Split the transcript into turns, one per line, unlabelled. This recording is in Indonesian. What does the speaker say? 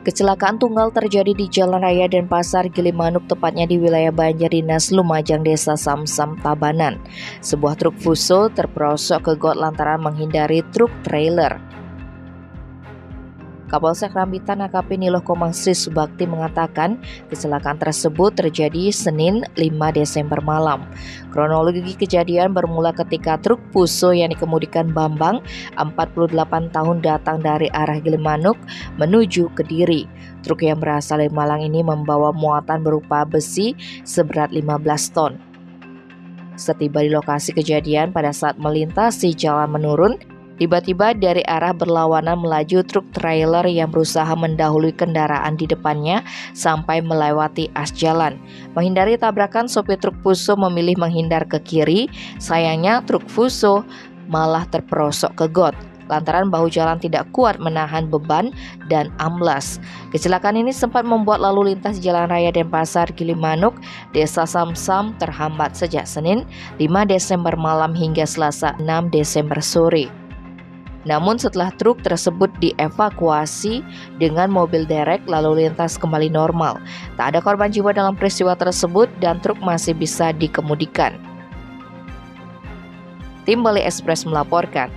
Kecelakaan tunggal terjadi di Jalan Raya Denpasar Gilimanuk, tepatnya di wilayah Banjar Dinas Lumajang, Desa Samsam, Tabanan. Sebuah truk fuso terperosok ke got lantaran menghindari truk trailer. Kapolsek Rambitan AKP Niloh Komangsi Subakti mengatakan kecelakaan tersebut terjadi Senin 5 Desember malam. Kronologi kejadian bermula ketika truk fuso yang dikemudikan Bambang, 48 tahun, datang dari arah Gilimanuk menuju Kediri. Truk yang berasal dari Malang ini membawa muatan berupa besi seberat 15 ton. Setiba di lokasi kejadian, pada saat melintasi jalan menurun, tiba-tiba dari arah berlawanan melaju truk trailer yang berusaha mendahului kendaraan di depannya sampai melewati as jalan. Menghindari tabrakan, sopir truk fuso memilih menghindar ke kiri. Sayangnya truk fuso malah terperosok ke got lantaran bahu jalan tidak kuat menahan beban dan amblas. Kecelakaan ini sempat membuat lalu lintas Jalan Raya Denpasar Gilimanuk, Desa Samsam terhambat sejak Senin 5 Desember malam hingga Selasa 6 Desember sore. Namun setelah truk tersebut dievakuasi dengan mobil derek, lalu lintas kembali normal. Tak ada korban jiwa dalam peristiwa tersebut dan truk masih bisa dikemudikan. Tim Bali Express melaporkan.